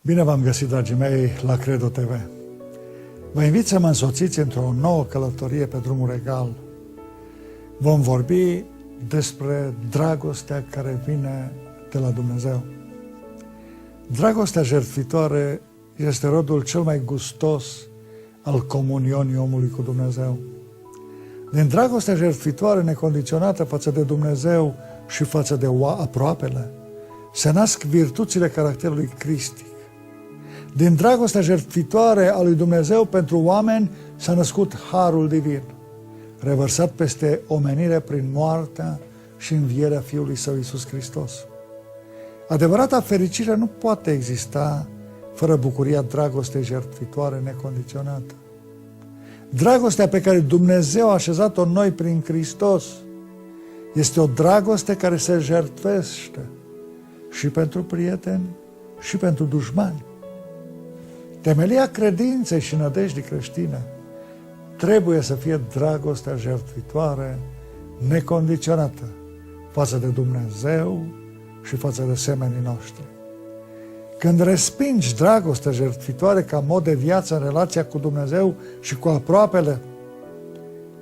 Bine v-am găsit, dragii mei, la Credo TV. Vă invit să mă însoțiți într-o nouă călătorie pe drumul egal. Vom vorbi despre dragostea care vine de la Dumnezeu. Dragostea jertfitoare este rodul cel mai gustos al comunionii omului cu Dumnezeu. Din dragostea jertfitoare necondiționată față de Dumnezeu și față de aproapele, se nasc virtuțile caracterului cristic. Din dragostea jertfitoare a lui Dumnezeu pentru oameni s-a născut harul divin, revărsat peste omenire prin moartea și învierea Fiului Său Iisus Hristos. Adevărata fericire nu poate exista fără bucuria dragostei jertfitoare necondiționată. Dragostea pe care Dumnezeu a așezat-o în noi prin Hristos este o dragoste care se jertfește și pentru prieteni și pentru dușmani. Temelia credinței și nădejdii creștine trebuie să fie dragostea jertfitoare necondiționată față de Dumnezeu și față de semenii noștri. Când respingi dragostea jertfitoare ca mod de viață în relația cu Dumnezeu și cu aproapele,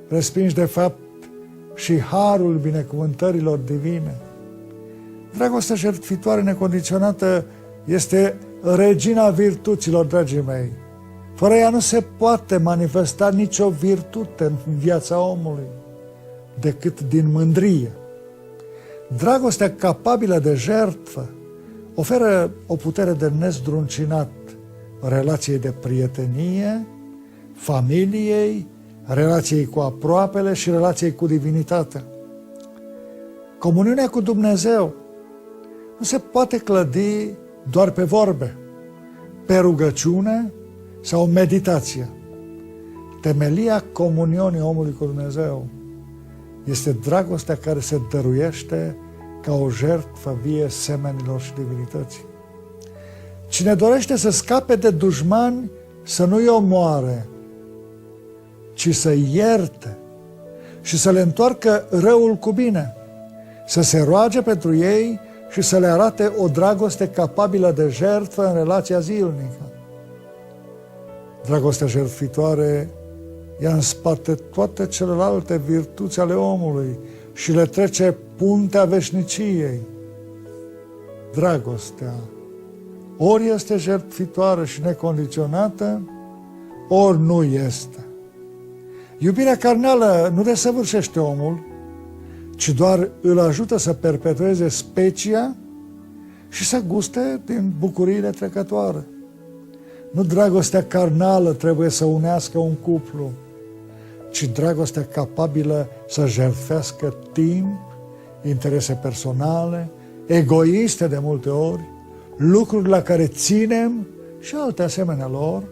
respingi de fapt și harul binecuvântărilor divine. Dragostea jertfitoare necondiționată este regina virtuților, dragii mei. Fără ea nu se poate manifesta nicio virtute în viața omului, decât din mândrie. Dragostea capabilă de jertfă oferă o putere de nezdruncinat relației de prietenie, familiei, relației cu aproapele și relației cu divinitatea. Comuniunea cu Dumnezeu nu se poate clădi doar pe vorbe, pe rugăciune sau meditație. Temelia comunionii omului cu Dumnezeu este dragostea care se dăruiește ca o jertfă vie semenilor și divinității. Cine dorește să scape de dușmani, să nu-i omoare, ci să ierte și să le întoarcă răul cu bine, să se roage pentru ei și să le arate o dragoste capabilă de jertfă în relația zilnică. Dragostea jertfitoare ia în spate toate celelalte virtuți ale omului și le trece puntea veșniciei. Dragostea ori este jertfitoare și necondiționată, ori nu este. Iubirea carnală nu desăvârșește omul, ci doar îl ajută să perpetueze specia și să guste din bucuriile trecătoare. Nu dragostea carnală trebuie să unească un cuplu, ci dragostea capabilă să jertfească timp, interese personale, egoiste de multe ori, lucruri la care ținem și alte asemenea lor,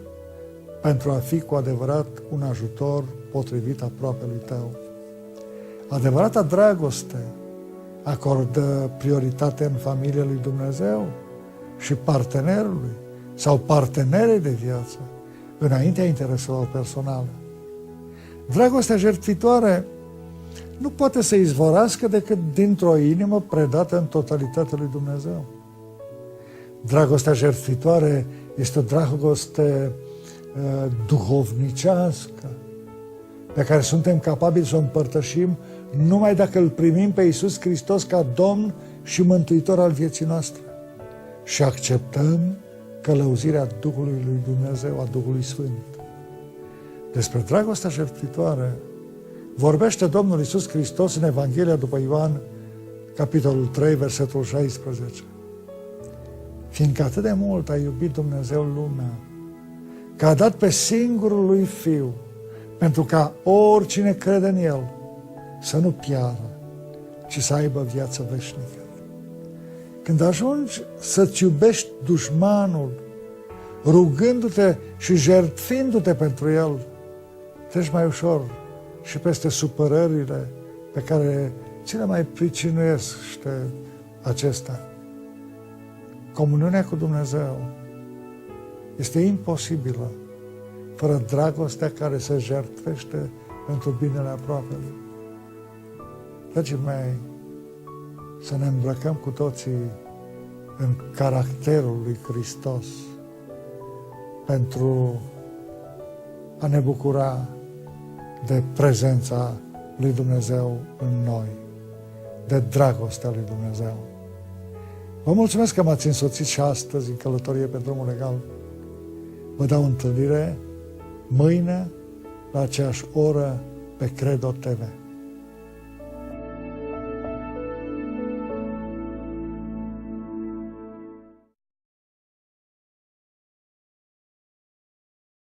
pentru a fi cu adevărat un ajutor potrivit aproapelui tău. Adevărata dragoste acordă prioritate în familia lui Dumnezeu și partenerului sau partenerei de viață înaintea intereselor personale. Dragostea jertfitoare nu poate să izvorască decât dintr-o inimă predată în totalitate lui Dumnezeu. Dragostea jertfitoare este o dragoste duhovnicească pe care suntem capabili să o împărtășim numai dacă îl primim pe Iisus Hristos ca Domn și Mântuitor al vieții noastre și acceptăm călăuzirea Duhului lui Dumnezeu, a Duhului Sfânt. Despre dragostea jertfitoare vorbește Domnul Iisus Hristos în Evanghelia după Ioan, capitolul 3, versetul 16. Fiindcă atât de mult a iubit Dumnezeu lumea, că a dat pe singurul lui Fiu, pentru ca oricine crede în El să nu piară, ci să aibă viață veșnică. Când ajungi să-ți iubești dușmanul, rugându-te și jertfindu-te pentru el, treci mai ușor și peste supărările pe care ți le mai pricinuiește acesta. Comuniunea cu Dumnezeu este imposibilă fără dragostea care se jertfește pentru binele aproapelui. Dragii mei, să ne îmbrăcăm cu toții în caracterul lui Hristos, pentru a ne bucura de prezența lui Dumnezeu în noi, de dragostea lui Dumnezeu. Vă mulțumesc că m-ați însoțit și astăzi în călătorie pe drumul legal. Vă dau întâlnire mâine la aceeași oră pe Credo TV.